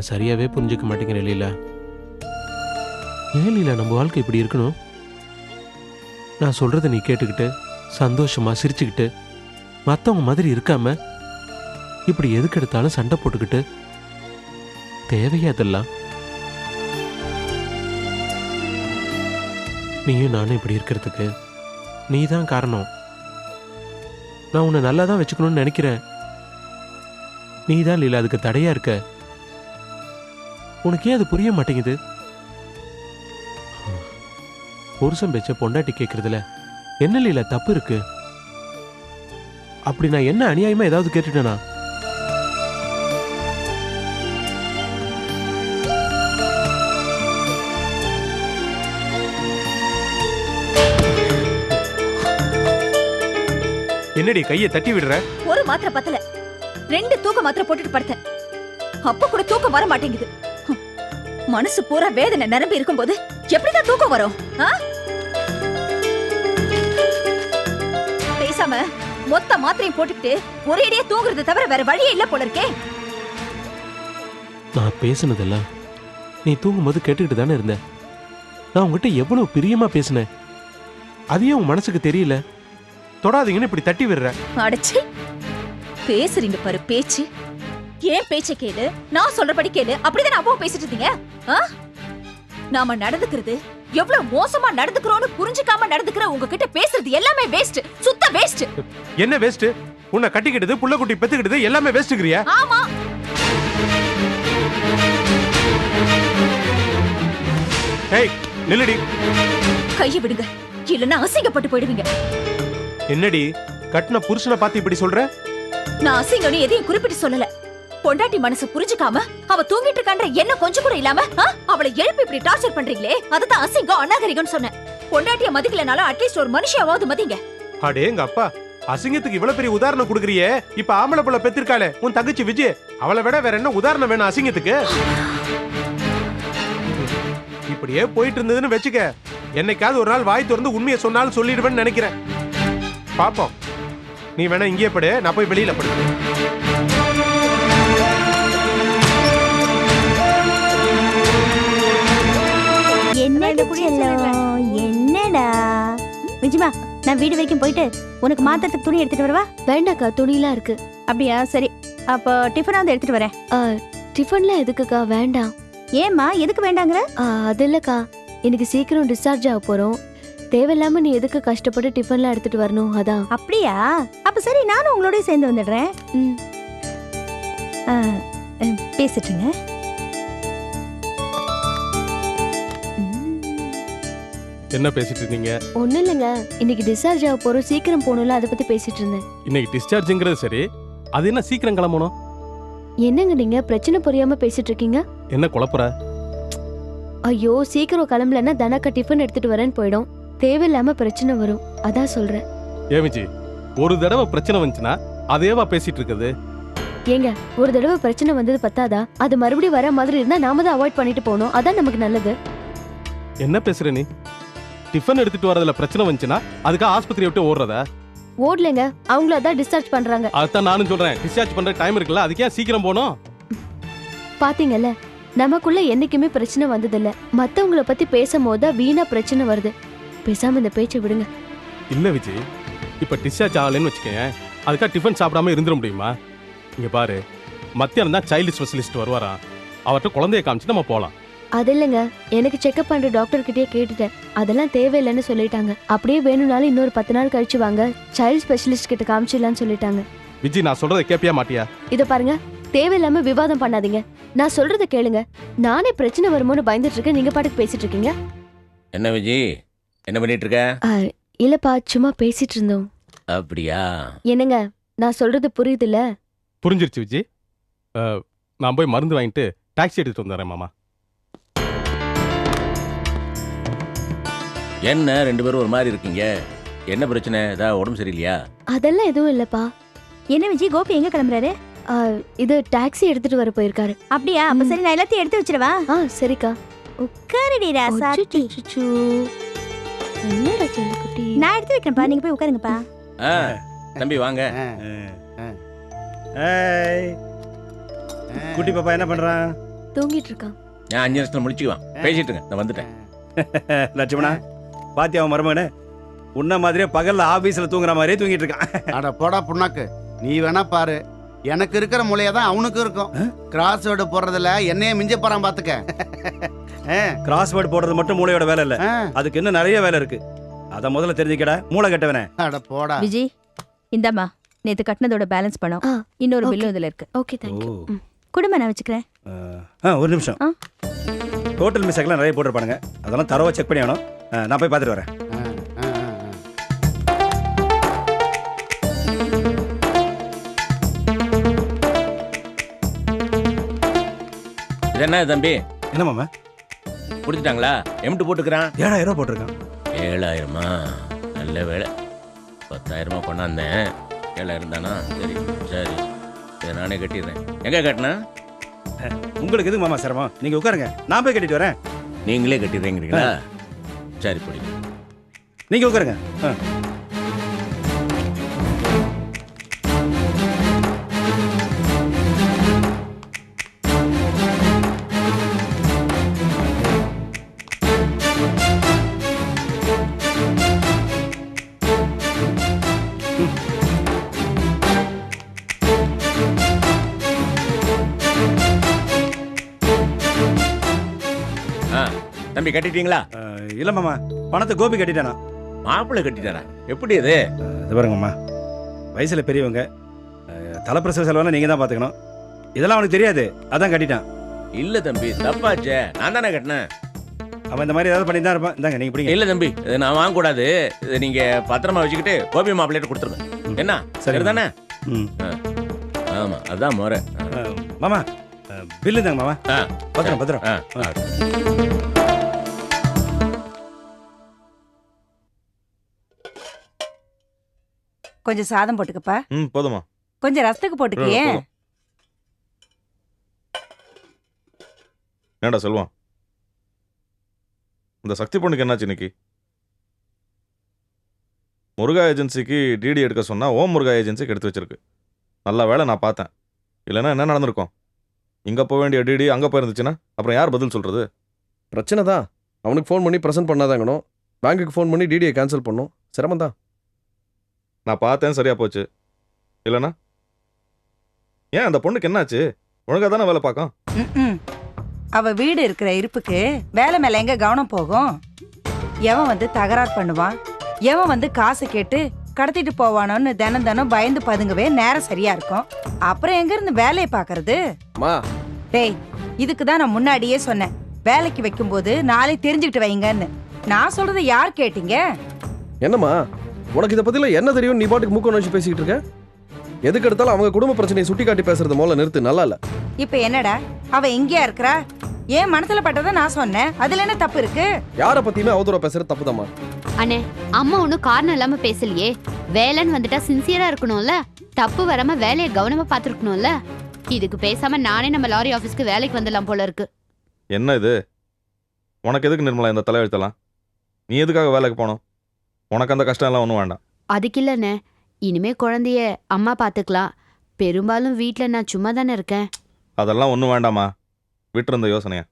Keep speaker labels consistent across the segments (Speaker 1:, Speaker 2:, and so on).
Speaker 1: சரியாவே புரிஞ்சுக்க மாட்டேங்கிறேன் லீலா. ஏன் லீலா நம்ம வாழ்க்கை இப்படி இருக்கணும்? நான் சொல்றதை நீ கேட்டுக்கிட்டு சந்தோஷமா சிரிச்சுக்கிட்டு மற்றவங்க மாதிரி இருக்காம இப்படி எதுக்கு எடுத்தாலும் சண்டை போட்டுக்கிட்டு தேவையா அதெல்லாம்? நீயும் நானும் இப்படி இருக்கிறதுக்கு நீ தான் காரணம். நான் உன்னை நல்லா தான் வச்சுக்கணும்னு நினைக்கிறேன். நீ தான் லீலா அதுக்கு தடையா இருக்க. உனக்கே அது புரிய மாட்டேங்குது. புருஷன் பேச்ச பொண்டாட்டி கேட்கறதுல என்ன லீலா தப்பு இருக்கு? அப்படி நான் என்ன அநியாயமா ஏதாவது கேட்டுட்டேனா? என்னடி கையை தட்டி விடுற?
Speaker 2: ஒரு மாத்திரை பத்தல, 2 தூக்க மாத்திரை போட்டுட்டு படுத்தேன். அப்ப கூட தூக்கம் வர மாட்டேங்குது. மனசு பூரா வேதனை நிரம்பி இருக்கும்போது எப்படிதான் தூக்கம் வரும்? பேசாம மொத்த மாத்திரையும் போட்டுக்கிட்டு ஒரேடியே தூங்குறது தவிர வேற வழியே இல்ல போல இருக்கே.
Speaker 1: நான் பேசுனதெல்லாம் நீ தூங்கும்போது கேட்டுக்கிட்டு தானே இருந்த. நான் உங்ககிட்ட எவ்வளவு பிரியமா பேசினேன். அதையே உன் மனசுக்கு தெரியல. தொடாதீங்கன்னு இப்படி தட்டி விடுற.
Speaker 2: அடச்சி, பேசுறீங்க பாரு பேச்சு. ஏன் பேச்ச கேளு, நான் சொல்றபடி கேளு. அப்படிதான் அப்பாவும் பேசிட்டு இருந்தீங்க. நாம நடந்துக்கிறது எவ்வளவு மோசமா நடந்துக்கிறோம்னு புரிஞ்சுக்காம நடந்துக்கிற உங்ககிட்ட பேசுறது எல்லாமே வேஸ்ட், சுத்த வேஸ்ட்.
Speaker 1: என்ன வேஸ்ட்? உன்னை கட்டிக்கிட்டது, புள்ள குட்டி பெத்துக்கிட்டது எல்லாமே வேஸ்ட்ங்கறியா?
Speaker 2: ஆமா.
Speaker 1: ஏய் நில்லுடி.
Speaker 2: கையை விடுங்க, இல்லன்னா அசிங்கப்பட்டு போயிடுவீங்க.
Speaker 1: என்னடி கட்டின புருஷனை பார்த்து இப்படி சொல்ற?
Speaker 2: நான் அசிங்கம்னு எதையும் குறிப்பிட்டு சொல்லல. பொண்டாட்டி மனசு புரிஞ்சுக்காம அவ தூங்கிட்டு இருக்கான்ற என்ன கொஞ்சம் கூட இல்லாம அவளை எழுப்பி இப்படி டார்ச்சர் பண்றீங்களே, அதுதான் அசிங்கம், அநாகரிகம்னு சொன்னேன். பொண்டாட்டிய மதிக்கலனாலும் அட்லீஸ்ட் ஒரு மனுஷியாவது மதிங்க.
Speaker 1: அடேங்க அப்பா, அசிங்கத்துக்கு இவ்வளவு பெரிய உதாரணம் கொடுக்கறியே. இப்ப ஆம்பளை புள்ள பெத்திருக்காளே உன் தங்கச்சி விஜய், அவளை விட வேற என்ன உதாரணம் வேணும் அசிங்கத்துக்கு? இப்படியே போயிட்டு இருந்ததுன்னு வெச்சுக்க, என்னைக்காவது ஒரு நாள் வாய் திறந்து உண்மையை சொன்னாலும் சொல்லிடுவேன்னு நினைக்கிறேன். பாப்போம். நீ வேணா இங்கே படு, நான் போய் வெளியில படு.
Speaker 3: என்னடா விஜிமா, நான் வீடு வரைக்கும் போயிட்டு உனக்கு மாத்திரத்துக்கு துணி எடுத்துட்டு வரவா?
Speaker 4: வேண்டாக்கா, துணிலாம் இருக்கு.
Speaker 3: அப்படியா, சரி. அப்போ டிஃபனாவது எடுத்துட்டு வரேன்.
Speaker 4: டிஃபன்லாம் எதுக்குக்கா? வேண்டாம்.
Speaker 3: ஏம்மா, எதுக்கு வேண்டாங்கிற?
Speaker 4: அது இல்லக்கா, எனக்கு சீக்கிரம் டிஸ்சார்ஜ் ஆக போறோம். தேவையில்லாம நீ எதுக்கு கஷ்டப்பட்டு டிஃபன்லாம் எடுத்துட்டு வரணும்? அதான்.
Speaker 3: அப்படியா? அப்ப சரி, நானும் உங்களோட சேர்ந்து வந்துடுறேன். பேசிட்டுங்க.
Speaker 5: என்ன பேசிட்டு இருந்தீங்க?
Speaker 4: ஒண்ணும் இல்லைங்க, இன்னைக்கு டிஸ்சார்ஜ் ஆக போறோம், சீக்கிரம் போகணும்ல, அதை பத்தி பேசிட்டு இருந்தேன்.
Speaker 5: இன்னைக்கு டிஸ்சார்ஜ்ங்கிறது சரி, அது என்ன சீக்கிரம் கிளம்பணும்?
Speaker 4: என்னங்க நீங்க பிரச்சனை புரியாம பேசிட்டு இருக்கீங்க?
Speaker 5: என்ன குழப்புற?
Speaker 4: ஐயோ, சீக்கிரம் கிளம்பலன்னா தனக்கா டிஃபன் எடுத்துட்டு வரேன்னு போயிடும். தேவையில்லாம பிரச்சனை வரும், அதான் சொல்றேன்.
Speaker 5: ஏமிச்சி, ஒரு தடவை பிரச்சனை வந்துச்சுன்னா அதேவா பேசிட்டு இருக்குது?
Speaker 4: ஏங்க, ஒரு தடவை பிரச்சனை வந்தது பத்தாதா? அது மறுபடியும் வர மாதிரி இருந்தா நாம தான் அவாய்ட் பண்ணிட்டு போகணும், அதான் நமக்கு நல்லது.
Speaker 5: என்ன பேசுற நீ? டிஃபன் எடுத்துட்டு வரதுல பிரச்சனை வந்துச்சுன்னா அதுக்காக ஆஸ்பத்திரி விட்டு ஓடுறதா?
Speaker 4: ஓடலைங்க, அவங்கள அதான் டிஸ்சார்ஜ் பண்றாங்க.
Speaker 5: அதான் நானும் சொல்றேன், டிஸ்சார்ஜ் பண்ற டைம் இருக்குல்ல, அதுக்கே சீக்கிரம் போகணும்.
Speaker 4: பாத்தீங்கல்ல, நமக்குள்ள என்னைக்குமே பிரச்சனை வந்ததில்ல. மத்தவங்கள பத்தி பேசும்போது வீணா பிரச்சனை வருது. பேசாம இந்த பேச்சை விடுங்க.
Speaker 5: இல்ல விஜய், இப்ப டிஸ்சார்ஜ் ஆகலன்னு வச்சுக்கேன், அதுக்காக டிஃபன் சாப்பிடாம இருந்துட முடியுமா? இங்க பாரு, மத்தியானம் தான் சைல்டு ஸ்பெஷலிஸ்ட் வருவாராம், அவர்கிட்ட குழந்தைய காமிச்சு நம்ம போலாம்.
Speaker 4: அது இல்லைங்க, எனக்கு செக்அப் பண்ற டாக்டர் கிட்டே கேட்டுட்டேன், அதெல்லாம் தேவையில்லைன்னு சொல்லிட்டாங்க. அப்படியே வேணும்னாலும் இன்னொரு 10 நாள் கழிச்சு வாங்க, சைல்டு ஸ்பெஷலிஸ்ட் கிட்ட காமிச்சிடலான்னு சொல்லிட்டாங்க.
Speaker 5: விஜய், நான் சொல்றதை கேப்பியா மாட்டியா?
Speaker 4: இத பாருங்க, தேவையில்லாம விவாதம் பண்ணாதீங்க. நான் சொல்றத கேளுங்க. நானே பிரச்சனை வருமோன்னு பயந்துட்டு இருக்கேன், நீங்க பாட்டுக்கு பேசிட்டு இருக்கீங்க.
Speaker 6: என்ன விஜய், என்ன பண்ணிட்டு இருக்க?
Speaker 4: இல்லப்பா, சும்மா பேசிட்டு இருந்தோம்.
Speaker 6: அப்படியா?
Speaker 4: என்னங்க, நான் சொல்றது புரியுதுல்ல?
Speaker 5: புரிஞ்சிருச்சு விஜய். நான் போய் மருந்து வாங்கிட்டு டாக்ஸி எடுத்துட்டு வந்துடுறேன் மாமா.
Speaker 6: என்ன 2 பேரும் ஒரு மாதிரி இருக்கீங்க? என்ன பிரச்சனை? ஏதாவது உடம்பு சரியில்லையா?
Speaker 4: அதெல்லாம் எதுவும் இல்லப்பா.
Speaker 3: என்ன விஜய், கோபி எங்க கிளம்புறாரு?
Speaker 4: இது டாக்ஸி எடுத்துட்டு வர போயிருக்காரு.
Speaker 3: அப்படியா? அப்ப சரி, நான் எல்லாத்தையும் எடுத்து வச்சிரவா?
Speaker 4: சரிக்கா.
Speaker 3: உட்காருடி ராசாத்தி.
Speaker 4: என்னடா செல்லக்குட்டி?
Speaker 3: நான் எடுத்து வைக்கிறேன்ப்பா, நீங்க போய் உட்காருங்கப்பா.
Speaker 6: தம்பி வாங்க.
Speaker 7: குட்டி பாப்பா என்ன பண்றான்?
Speaker 4: தூங்கிட்டு இருக்கான்.
Speaker 6: நான் 5 நிமிஷத்துல முடிச்சுக்குவான். பேசிட்டுங்க, நான் வந்துட்டேன்.
Speaker 7: லட்சுமணா பாத்தியா அவன் மருமகனே உன்ன மாதிரியே பகல்ல ஆபீஸ்ல தூங்குற மாதிரியே தூங்கிட்டு இருக்கான்.
Speaker 8: அட போடா புண்ணாக்கு, நீ வேணா பாரு, எனக்கு இருக்கிற மூளையா தான் அவனுக்கு இருக்கும். கிராஸ் வேர்டு போடுறதுல என்னைய மிஞ்ச போறான் பாத்துக்க.
Speaker 7: கிராஸ்வேர்டு போடுறது மட்டும் மூளையோட வேலை இல்ல, அதுக்கு இன்னும் நிறைய வேலை இருக்கு. அத முதல்ல தெரிஞ்சுக்கடா மூளை கெட்டவனே.
Speaker 8: அட போடா.
Speaker 2: விஜய், இந்தாம்மா நேத்து கட்டினதோட பேலன்ஸ் பணம்.
Speaker 4: ஆ,
Speaker 2: இன்னொரு
Speaker 4: okay.
Speaker 2: பில்லும் இதுல இருக்கு.
Speaker 4: Okay thank you.
Speaker 3: குடும்ப நான் வச்சுக்கிறேன்.
Speaker 7: ஒரு நிமிஷம். டோட்டல் மிஸ்டேக்லாம் நிறைய போட்டுருப்பானுங்க, அதெல்லாம் தரவா செக் பண்ணி ஆகணும். நான் போய் பார்த்துட்டு வரேன்.
Speaker 6: இது என்ன தம்பி,
Speaker 7: என்ன மாமா
Speaker 6: முடிச்சிட்டாங்களா? எம்ட்டு போட்டுக்கிறான்.
Speaker 7: 7000 ரூபாய் போட்டிருக்கான்.
Speaker 6: 7000மா? நல்ல வேலை, 10,000 கொண்டாந்தேன். 7000 தானா? சரி சரி, இதை நானே கட்டிடுறேன். எங்க கட்டினா?
Speaker 7: உங்களுக்கு எதுக்கு மாமா சிரமம், நீங்க உட்காருங்க, நான் போய் கட்டிட்டு வரேன்.
Speaker 6: நீங்களே கட்டிடுறீங்களா? சரி பிடிக்கும்.
Speaker 7: நீங்க உட்காருங்க.
Speaker 6: தம்பி கட்டிட்டீங்களா?
Speaker 7: இல்ல மாமா, பணத்தை கோபி கட்டிட்டானா.
Speaker 6: மாப்பிள்ளை கட்டிட்டாரா? எப்படி இது?
Speaker 7: இது பாருங்கம்மா, வயசுல பெரியவங்க, தலைப்பிரசவ செலவெல்லாம் நீங்க தான் பாத்துக்கணும். இதெல்லாம் அவனுக்கு தெரியாது, அதான் கட்டிட்டான்.
Speaker 6: இல்ல தம்பி, தப்பாச்சே. நான் தானே கட்டினேன்.
Speaker 7: அவன் இந்த மாதிரி ஏதாவது பண்ணி தான் இருப்பான். இந்தாங்க நீங்க பிடிங்க.
Speaker 6: இல்ல தம்பி, இது நான் வாங்கக்கூடாது. இதை நீங்க பத்திரமா வச்சுக்கிட்டு கோபி மாப்பிள்ளையிட்ட கொடுத்துருங்க. என்ன
Speaker 7: சரி
Speaker 6: சரிதானே?
Speaker 7: ம்.
Speaker 6: ஆமா, அதான் முறை.
Speaker 7: மாமா பில்லு தாங்க மாமா.
Speaker 6: ஆ,
Speaker 7: பத்திரம் பத்திரம்.
Speaker 6: ஆ, ஆ.
Speaker 9: கொஞ்சம் சாதம் போட்டுக்கப்பா.
Speaker 5: போதுமா?
Speaker 9: கொஞ்சம் ரசத்துக்கு போட்டுக்கியே.
Speaker 5: என்னடா சொல்லுவான், இந்த சக்தி பொண்ணுக்கு என்னாச்சு இன்னைக்கு? முருகா ஏஜென்சிக்கு டிடி எடுக்க சொன்னா ஓம் முருகா ஏஜென்சிக்கு எடுத்து வச்சிருக்கு. நல்ல வேலை நான் பார்த்தேன், இல்லைன்னா என்ன நடந்திருக்கும்? இங்க போக வேண்டிய டிடி அங்க போயிருந்துச்சுன்னா அப்புறம் யார் பதில் சொல்றது?
Speaker 10: பிரச்சனை தான். அவனுக்கு ஃபோன் பண்ணி ப்ரெசென்ட் பண்ணாதாங்கணும், பேங்க்குக்கு ஃபோன் பண்ணி டிடியை கேன்சல் பண்ணும். சிரமம் தான்.
Speaker 5: நான் பார்த்தேன், சரியா போச்சு. இல்லைன்னா ஏன் அந்த பொண்ணுக்கு என்னாச்சு? ஒழுங்கா தானே வேலை பார்க்கும்.
Speaker 9: ம்ம். அவ வீடு இருக்கிற இருப்புக்கு வேலை மேல எங்க கவனம் போகும்? எவன் வந்து தகராறு பண்ணுவான், எவன் வந்து காசு கேட்டு கடத்திட்டு போவானோன்னு தினம் தினம் பயந்து பதுங்கவே நேரம் சரியா இருக்கும். அப்புறம் எங்க இருந்து வேலையை பாக்குறது?
Speaker 10: மா,
Speaker 9: டேய், இதுக்கு தான் நான் முன்னாடியே சொன்னேன், வேலைக்கு வைக்கும் போது நாளை தெரிஞ்சுக்கிட்டு வைங்கன்னு. நான் சொல்றதை யார் கேட்டீங்க?
Speaker 10: என்னம்மா உனக்கு இதை பத்தில என்ன தெரியும்? நீ பாட்டுக்கு மூக்க வச்சு பேசிக்கிட்டு இருக்க. எதுக்கு எடுத்தாலும் அவங்க குடும்ப பிரச்சனையை சுட்டி காட்டி பேசுறது முதல்ல நிறுத்து. நல்லா இல்ல.
Speaker 9: இப்ப என்னடா, அவ எங்கேயா இருக்கறா? ஏன் மனசுல பட்டதை நான் சொன்னேன், அதுல என்ன தப்பு இருக்கு?
Speaker 10: யாரை பத்தியுமே அவதூறா பேசுறது தப்புதாம்மா.
Speaker 11: அண்ணே, அம்மா ஒன்றும் காரணம் இல்லாம பேசலையே. வேலைன்னு வந்துட்டா சின்சியரா இருக்கணும்ல, தப்பு வராம வேலையை கவனமா பார்த்துருக்கணும்ல. இதுக்கு பேசாம நானே நம்ம லாரி ஆஃபீஸ்க்கு வேலைக்கு வந்துடலாம் போல இருக்கு.
Speaker 5: என்ன இது? உனக்கு எதுக்கு நிர்மலா இந்த தலையெழுத்தலாம்? நீ எதுக்காக வேலைக்கு போனோம்? உனக்கு அந்த கஷ்டம் எல்லாம் ஒன்றும் வேண்டாம்.
Speaker 11: அதுக்கு இல்லைண்ணே, இனிமே குழந்தைய அம்மா பார்த்துக்கலாம். பெரும்பாலும் வீட்டில் நான் சும்மா தானே இருக்கேன்.
Speaker 5: அதெல்லாம் ஒன்றும் வேண்டாமா, விட்டுருந்த யோசனையா.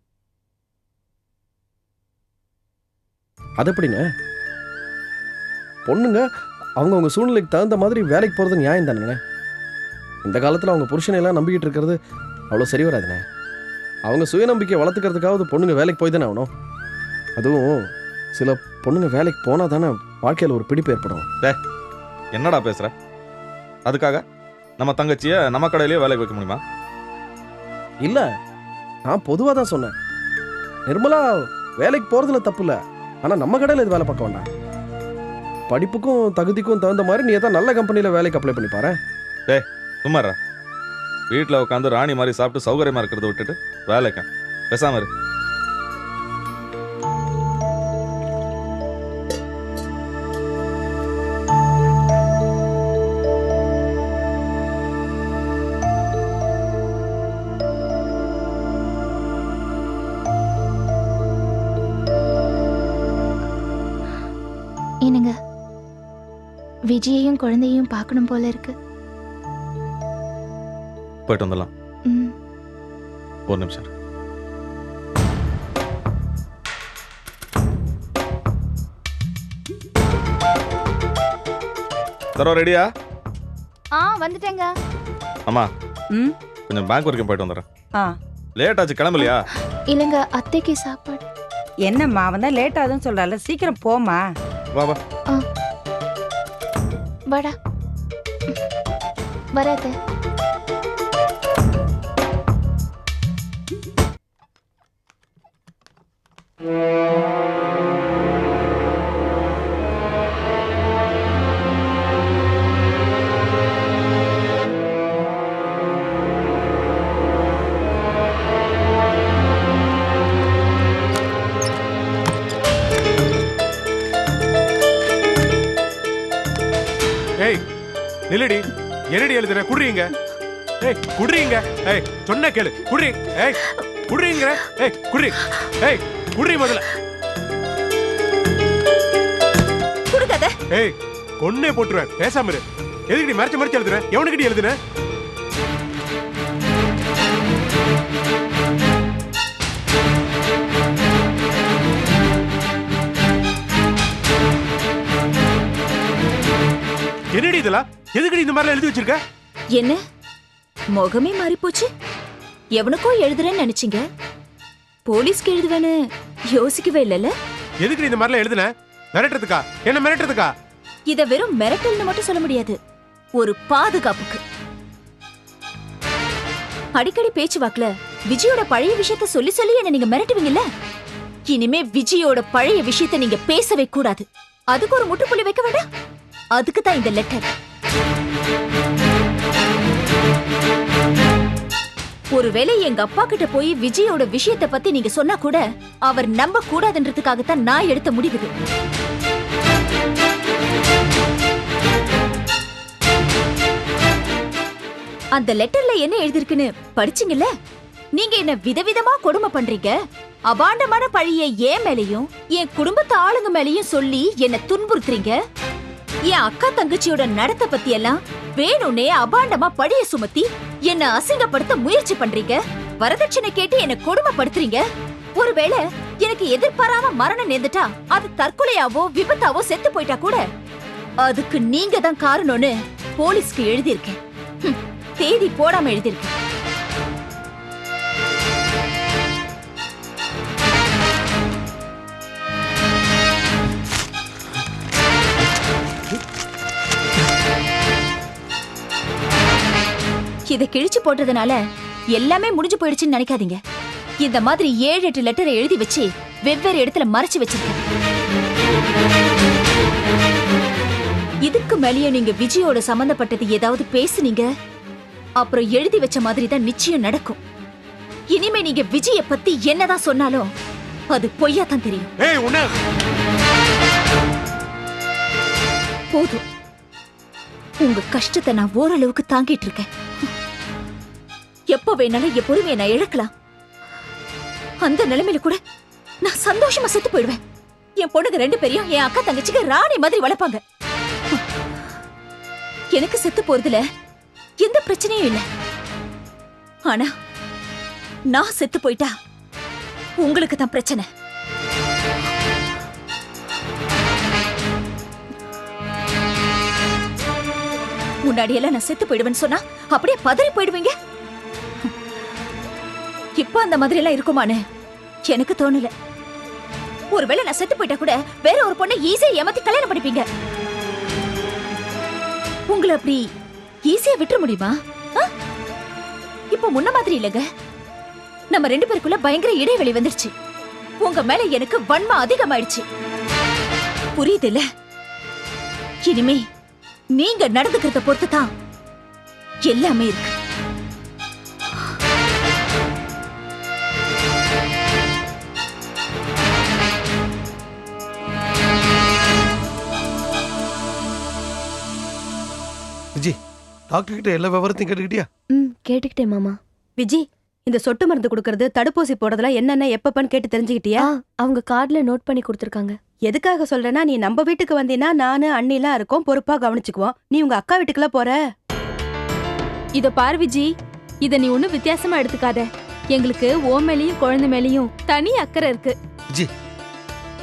Speaker 10: அது எப்படிங்க? பொண்ணுங்க அவங்க சூழ்நிலைக்கு தகுந்த மாதிரி வேலைக்கு போறது நியாயம் தானே. இந்த காலத்துல அவங்க புருஷனை எல்லாம் நம்பிக்கிட்டு இருக்கிறது அவ்வளோ சரி வராதுண்ணே. அவங்க சுயநம்பிக்கை வளர்த்துக்கிறதுக்காவது பொண்ணுங்க வேலைக்கு போய் தானே ஆகணும். அதுவும் சில பொண்ணுங்க வேலைக்கு போனா தானே வாழ்க்கையில் ஒரு பிடிப்பு ஏற்படும்.
Speaker 5: என்னடா பேசுற? அதுக்காக நம்ம தங்கச்சியை நம்ம கடையிலேயே வேலைக்கு வைக்க முடியுமா?
Speaker 10: இல்ல, நான் பொதுவாக தான் சொன்னேன். நிர்மலா வேலைக்கு போறதுல தப்பு இல்லை, ஆனா நம்ம கடையில் இது வேலை பார்க்க வேண்டாம். படிப்புக்கும் தகுதிக்கும் தகுந்த மாதிரி நீ ஏதாவது நல்ல கம்பெனியில் வேலைக்கு அப்ளை பண்ணி பாரு.
Speaker 5: சும்மாரா, வீட்டில் உட்காந்து ராணி மாதிரி சாப்பிட்டு சௌகரியமா இருக்கிறத விட்டுட்டு வேலைக்கு பேசாம இரு.
Speaker 3: என்னங்க, விஜயையும் குழந்தையும் பார்க்கணும் போல இருக்கு.
Speaker 5: போயிட்டு வந்துடலாம்.
Speaker 3: ம்.
Speaker 5: ஒரு நிமிஷம்.
Speaker 12: தரோ ரெடியா?
Speaker 3: வந்துட்டேங்க.
Speaker 12: அம்மா
Speaker 9: ம்
Speaker 12: கொஞ்சம் பேங்க் வரைக்கும் போயிட்டு வந்துடுறேன்.
Speaker 9: ஆ
Speaker 12: லேட் ஆச்சு, கிளம்பலையா?
Speaker 4: இல்லைங்க, அத்தைக்கு சாப்பாடு.
Speaker 9: என்னம்மா அவன் தான் லேட் ஆகுதுன்னு சொல்றால, சீக்கிரம் போமா.
Speaker 12: வா வா.
Speaker 4: வாடா. வராத.
Speaker 1: ஏய் நில்லடி, என்னடி எழுதுற? குடுறீங்க. ஏய் குடுறீங்க. ஏய் சொன்ன கேளு, குடுறீ. ஏய் குடுறீங்க. ஏய் குடுறீ. ஏய் குடுறீ முதல்ல.
Speaker 2: குடுக்காத.
Speaker 1: ஏய் கொன்னே போட்டுருவேன், பேசாம இரு. எதுக்கு மறைச்சு மறைச்சு எழுதுற? எவனுக்கிட்ட எழுதுன? என்னடி இதெல்லாம்? எதுக்கு இந்த மாதிரி எழுதி வச்சிருக்க?
Speaker 2: என்ன முகமே மாறி போச்சு? எவனுக்கோ எழுதுறேன்னு நினைச்சீங்க, போலீஸ்க்கு எழுதுவேன்னு யோசிக்கவே இல்லைல்ல?
Speaker 1: எதுக்கு இந்த மாதிரி எழுதுன? மிரட்டுறதுக்கா? என்ன மிரட்டுறதுக்கா?
Speaker 2: இத வெறும் மிரட்டல்னு மட்டும் சொல்ல முடியாது, ஒரு பாதுகாப்புக்கு. அடிக்கடி பேச்சுவாக்குல விஜயோட பழைய விஷயத்த சொல்லி சொல்லி என்ன நீங்க மிரட்டுவீங்கல்ல, இனிமே விஜயோட பழைய விஷயத்த நீங்க பேசவே கூடாது. அதுக்கு ஒரு முட்டுப்புள்ளி வைக்க வேண்டாம். அதுக்கு தான் இந்த லெட்டர். ஒருவேளை எங்க அப்பா கிட்ட போய் விஜயோட விஷயத்தை பத்தி நீங்க சொன்னா கூட அவர் நம்ப கூடாதுன்றதுக்காகத்தான் நான் எடுத்த முடிவு. அந்த லெட்டர்ல என்ன எழுதிருக்குன்னு படிச்சீங்கல்ல? நீங்க என்ன விதவிதமா கொடுமை பண்றீங்க. அபாண்டமான பழிய என் மேலையும் என் குடும்பத்து ஆளுங்க மேலையும் சொல்லி என்ன துன்புறுத்துறீங்க. என் அக்கா தங்கச்சியோட நடத்த பத்தி எல்லாம் வேணும்னே அபாண்டமா பழிய சுமத்தி என்ன அசிங்கப்படுத்த முயற்சி பண்றீங்க. வரதட்சணை கேட்டு என்ன கொடுமைப்படுத்துறீங்க. ஒருவேளை எனக்கு எதிர்பாராம மரணம் நேர்ந்துட்டா, அது தற்கொலையாவோ விபத்தாவோ செத்து போயிட்டா கூட அதுக்கு நீங்க தான் காரணம்னு போலீஸ்க்கு எழுதியிருக்கேன். தேதி போடாம எழுதியிருக்கேன். இதை கிழிச்சு போட்டதுனால எல்லாமே முடிஞ்சு போயிடுச்சுன்னு நினைக்காதீங்க. இந்த மாதிரி 7-8 லெட்டரை எழுதி வச்சு வெவ்வேறு இடத்துல மறைச்சு வச்சிருக்கேன். இதுக்கு மேலேயே நீங்க விஜயோட சம்பந்தப்பட்டது ஏதாவது பேசுனீங்க, அப்புறம் எழுதி வச்ச மாதிரி தான் நிச்சயம் நடக்கும். இனிமே நீங்க விஜய பத்தி என்னதான் சொன்னாலும் அது பொய்யா தான் தெரியும். போதும், உங்க கஷ்டத்தை நான் ஓரளவுக்கு தாங்கிட்டு இருக்கேன். எப்ப வேணாலும் என் பொறுமையை நான் இழக்கலாம். அந்த நிலைமையில கூட நான் சந்தோஷமா செத்து போயிடுவேன். என் பொண்ணுங்க 2 பேரையும் என் அக்கா தங்கச்சிக்கு ராணி மாதிரி வளர்ப்பாங்க. எனக்கு செத்து போறதுல எந்த பிரச்சனையும் இல்லை. ஆனா நான் செத்து போயிட்டா உங்களுக்கு தான் பிரச்சனை. முன்னாடியெல்லாம் நான் செத்து போயிடுவேன்னு சொன்னா அப்படியே பதறி போயிடுவீங்க. இப்ப அந்த மாதிரி எல்லாம் இருக்குமான்னு எனக்கு தோணல. ஒருவேளை நான் செத்து போயிட்டா கூட வேற ஒரு பொண்ணை ஈஸியா ஏமாத்தி கல்யாணம் பண்ணிப்பீங்க. உங்களை அப்படி ஈஸியா விட்டுற முடியுமா? இப்ப முன்ன மாதிரி இல்லங்க. நம்ம 2 பேருக்குள்ள பயங்கர இடைவெளி வந்துருச்சு. உங்க மேல எனக்கு வன்மம் அதிகமாயிடுச்சு. புரியுது இல்ல? இனிமே நீங்க நடந்துக்கிறத பொறுத்து தான் எல்லாமே இருக்கு.
Speaker 10: விஜி, டாக்டர் கிட்ட எல்லா விவரத்தையும் கேட்டுக்கிட்டியா?
Speaker 4: கேட்டுக்கிட்டேன் மாமா.
Speaker 3: விஜி, இந்த சொட்டு மருந்து கொடுக்கறது, தடுப்பூசி போடுறதுலாம் என்னென்ன எப்பப்பன்னு கேட்டு தெரிஞ்சுக்கிட்டியா?
Speaker 4: அவங்க கார்டுல நோட் பண்ணி கொடுத்துருக்காங்க.
Speaker 3: எதுக்காக சொல்றேன்னா, நீ நம்ம வீட்டுக்கு வந்தீனா நானு அண்ணிலாம் இருக்கோம், பொறுப்பா கவனிச்சுக்குவோம். நீ உங்க அக்கா வீட்டுக்குலாம் போற.
Speaker 13: இத பாரு விஜி, இத நீ ஒன்னும் வித்தியாசமா எடுத்துக்காத. எங்களுக்கு ஓ மேலையும் குழந்தை மேலையும் தனி அக்கறை இருக்கு.
Speaker 10: விஜி,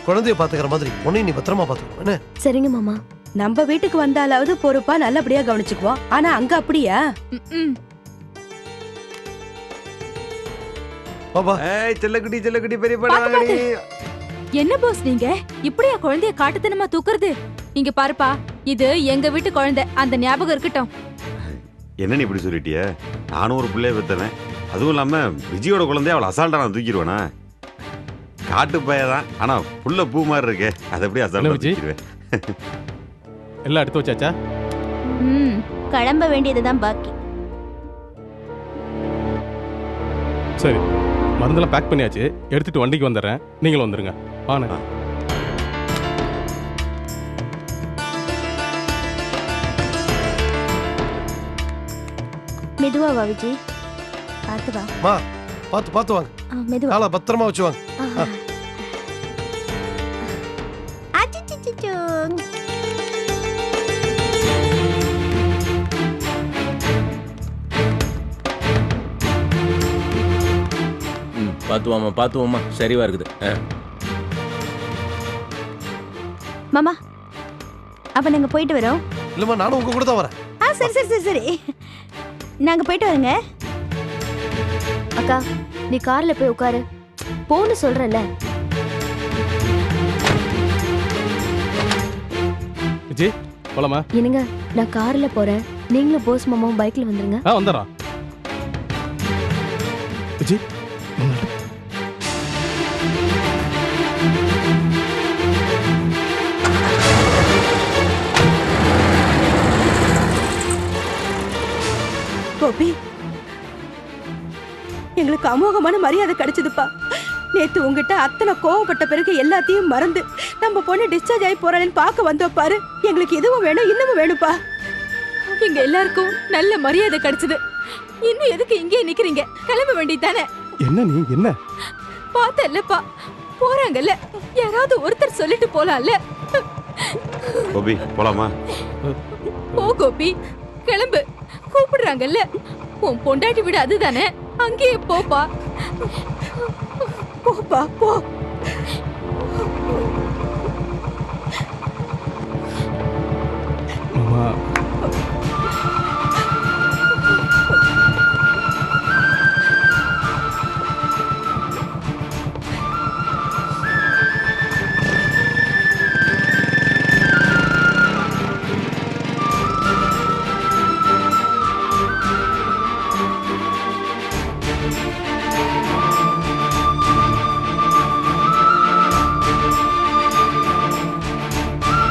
Speaker 10: குழந்தைய பாத்துக்கிற மாதிரி உன்னை நீ பத்திரமா பாத்துக்கணும். என்ன?
Speaker 4: சரிங்க மாமா.
Speaker 9: நம்ம வீட்டுக்கு வந்தாலாவது பொறுப்பா நல்லபடியா கவனிச்சுக்குவோம். ஆனா அங்க அப்படியா?
Speaker 13: ம்.
Speaker 10: பாப்பா
Speaker 7: ஏய் செல்லக்குட்டி செல்லக்குட்டி பெரிய
Speaker 13: பாத்து,
Speaker 7: படம்
Speaker 13: என்ன பாஸ் நீங்க இப்படியா குழந்தைய காட்டுத்தனமா தூக்குறது? இங்க பாருப்பா, இது எங்க வீட்டு குழந்தை, அந்த ஞாபகம் இருக்கட்டும்.
Speaker 14: என்ன நீ இப்படி சொல்லிட்டிய? நானும் ஒரு பிள்ளைய பெற்றவன். அதுவும் இல்லாம விஜயோட குழந்தைய அவளை அசால்ட்டா நான் தூக்கிடுவேனா? காட்டு பையதான், ஆனா புள்ள பூ மாதிரி இருக்கே, அதை எப்படி அசால்ட்டா
Speaker 5: விஜய்?
Speaker 14: தூக்கிடுவேன்?
Speaker 5: எல்லாம் எடுத்து வச்சாச்சா?
Speaker 3: கிளம்ப வேண்டியதுதான் பாக்கி.
Speaker 5: சரி, மருந்தெல்லாம் பேக் பண்ணியாச்சு. எடுத்துட்டு வண்டிக்கு வந்துடுறேன், நீங்களும் வந்துருங்க. ஆனா
Speaker 3: மெதுவா வா விஜய், பார்த்து வா.
Speaker 10: மா பார்த்து பார்த்து வாங்க,
Speaker 3: மெதுவா.
Speaker 10: காலை பத்திரமா வச்சு வாங்க.
Speaker 3: அச்சச்சச்சோ.
Speaker 6: பார்த்துவோம்மா சரிவா இருக்குது.
Speaker 3: மாமா, அப்ப நாங்க போயிட்டு வரோம்.
Speaker 10: இல்லம்மா, நானும் உங்க கூட தான் வரேன்.
Speaker 3: சரி சரி சரி சரி, நாங்க போயிட்டு வரோங்க.
Speaker 4: அக்கா நீ கார்ல போய் உட்காரு, போன்னு சொல்றல.
Speaker 5: விஜய் போலாமா?
Speaker 4: என்னங்க, நான் கார்ல போறேன், நீங்களும் போஸ் மாமாவும் பைக்ல வந்துருங்க.
Speaker 5: வந்துடுறோம். விஜய்
Speaker 9: கோபி, எங்களுக்கு அமோகமான மரியாதை கிடைச்சதுப்பா. நேத்து உங்ககிட்ட அத்தனை கோவப்பட்ட பிறகு எல்லாத்தையும் மறந்து நம்ம பொண்ணு டிஸ்சார்ஜ் ஆகி போறாளேன்னு பார்க்க வந்தோம் பாரு. எங்களுக்கு இதுவும் வேணும், இன்னமும் வேணும்ப்பா.
Speaker 13: இங்க எல்லாருக்கும் நல்ல மரியாதை கிடைச்சது. இன்னும் எதுக்கு இங்கே நிக்கிறீங்க? கிளம்ப வேண்டியதானே?
Speaker 5: என்ன நீ என்ன
Speaker 13: பார்த்தல்லப்பா, போறாங்கல்ல, யாராவது ஒருத்தர் சொல்லிட்டு போலாம்ல.
Speaker 14: கோபி போலாமா?
Speaker 13: போ கோபி, கிளம்பு. கூப்பிடுறாங்கல்ல, உன் பொண்டாட்டி விட அதுதானே, அங்கேயே போப்பா.
Speaker 9: போப்பா போ.